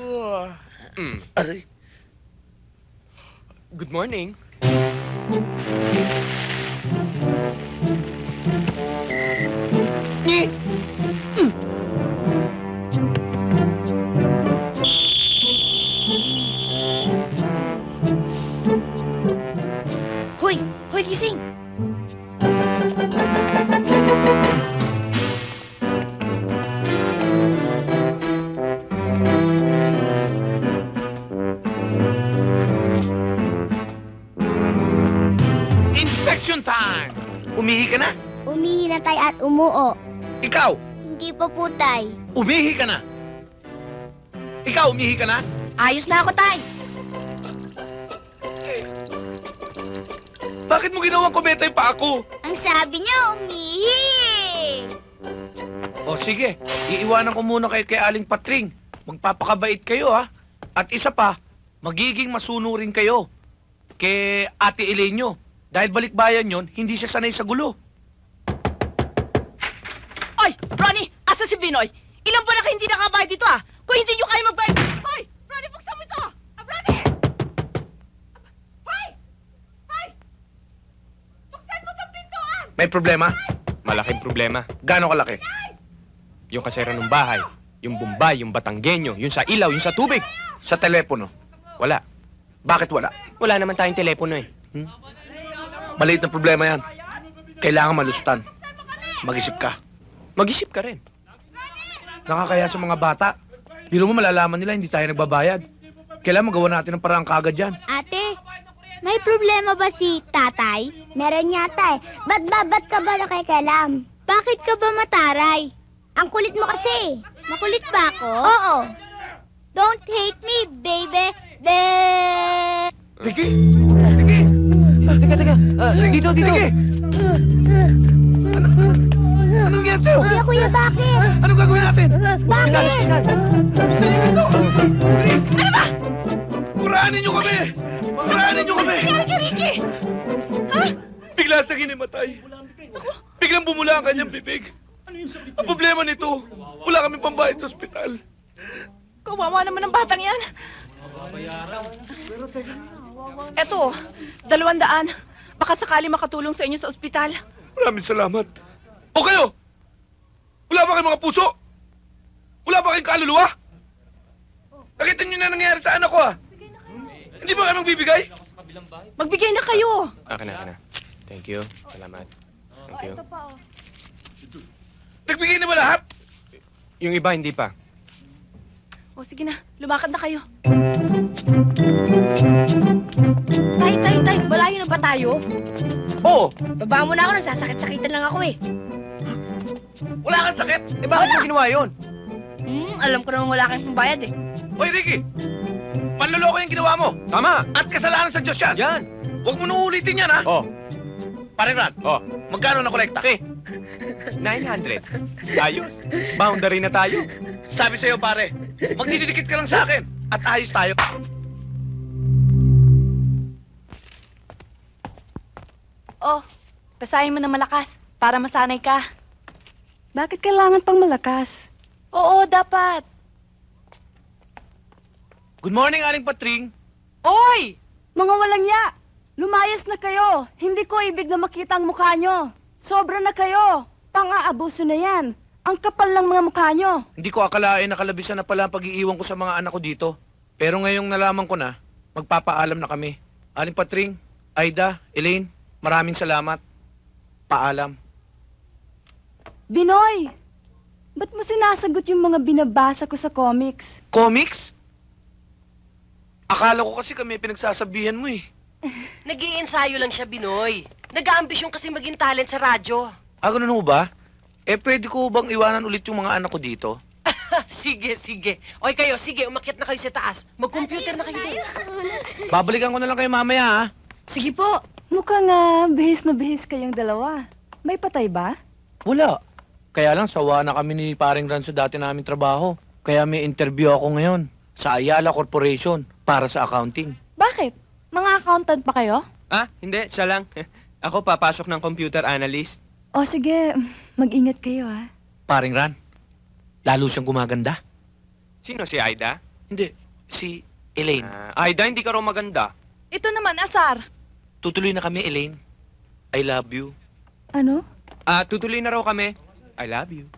Aray. Good morning. Ni! Hoy! Hoy, gising! Inspection time! Umihi ka na? Umihi na tay at umuo. Ikaw, Hindi pa po tay. umihi ka na? Ikaw, umihi ka na? Ayos na ako tay. Bakit mo ginawang kumetay pa ako? Ang sabi niya, umihi. O sige, iiwanan ko muna kayo kay Aling Patring. Magpapakabait kayo ha. At isa pa, magiging masunurin kayo kay Ate Elenyo. Dahil balikbayan yon, hindi siya sanay sa gulo. Oy, Ronnie! Asa si Binoy? Ilang buwan na kayo hindi nakabayad dito ah! Kung hindi nyo kayo magbayad... Hoy! Ronnie, buksan mo ito! Ronnie! Hoy! Hoy! Buksan mo itong pintuan! May problema? Malaking problema. Gaano kalaki? Yung kasera ng bahay, yung Bombay, yung Batanggenyo, yung sa ilaw, yung sa tubig. Sa telepono. Wala. Bakit wala? Wala naman tayong telepono eh. Maliit na problema yan. Kailangan malustan. Mag-isip ka. Mag-isip ka rin. Nakakaya sa mga bata. Biro mo malalaman nila hindi tayo nagbabayad. Kailangan magawa natin ng parang kagad yan. Ate, may problema ba si tatay? Meron yata eh. Ba't ka ba nakikialam? Bakit ka ba mataray? Ang kulit mo kasi. Makulit ba ako? Oo. Don't hate me, baby. Ricky! Ricky! Teka. Dito. Ricky! Anong nangyari sa'yo? Kuya, bakit? Anong gagawin natin? Hospital. Dali dito! Bilis! Ano ba? Purahanin niyo kami! Purahanin niyo kami! Nangyari kay Ricky! Bigla siyang hinimatay. Biglang bumula ang kanyang bibig. Ang problema nito, wala kami pambayad sa ospital. Kawawa naman ang batang yan. Eto, 200. Baka sakali makatulong sa inyo sa ospital. Maraming salamat. O kayo? Wala ba kayong mga puso? Wala ba kayong kaluluwa? Nakita niyo na nangyari sa anak ko ah. Hindi ba kayo magbibigay? Magbigay na kayo. Akin na. Thank you. Salamat. Thank you. Nagbigay na ba lahat? Yung iba, hindi pa. O sige na, lumakad na kayo. Tay, malayo na ba tayo? Oo. Baba mo na ako, nagsasakit-sakitan lang ako eh. Wala kang sakit. Eh bakit mo ginawa yun? Alam ko naman wala kang pambayad eh. Hoy Ricky! Panloloko yung ginawa mo. Tama! At kasalanan sa Diyos yan. Yan! Huwag mo nang ulitin yan ha. Oh, Pare Ran, oh. magkano na kolekta? 900. Ayos. Boundary na tayo. Sabi sa'yo pare, magdidikit ka lang sa akin. At ayos tayo. Oh, basahin mo na malakas para masanay ka. Bakit kailangan pang malakas? Oo, dapat. Good morning, Aling Patring. Oy! Mga walang ya! Lumayas na kayo! Hindi ko ibig na makita ang mukha nyo! Sobra na kayo! Pang-aabuso na yan! Ang kapal ng mga mukha nyo! Hindi ko akalain na kalabisan na pala ang pag-iiwan ko sa mga anak ko dito. Pero ngayong nalaman ko na, magpapaalam na kami. Aling Patring, Aida, Elaine, maraming salamat. Paalam. Binoy! Ba't mo sinasagot yung mga binabasa ko sa comics? Comics? Akala ko kasi kami pinagsasabihan mo eh. Nag-iensayo lang siya, Binoy. Nag-aambisyon kasi maging talent sa radyo. Ah, ganun ho ba? Eh, pwede ko bang iwanan ulit yung mga anak ko dito? Sige. Oy kayo, sige, umakyat na kayo sa taas. Mag-computer na kayo din. Babalikan ko na lang kayo mamaya ha. Sige po. Mukhang bihis na bihis kayong dalawa. May patay ba? Wala. Kaya lang, sawa na kami ni Paring Ran sa dati naming trabaho. Kaya may interview ako ngayon sa Ayala Corporation para sa accounting. Bakit? Mga accountant pa kayo? Ah, hindi. Siya lang. Ako papasok ng computer analyst. O sige, mag-ingat kayo ha. Paring Ran, lalo siyang gumaganda. Sino si Aida? Hindi, si Elaine. Aida, hindi ka raw maganda. Ito naman, Asar. Tutuloy na kami, Elaine. I love you. Ano? Tutuloy na raw kami. I love you.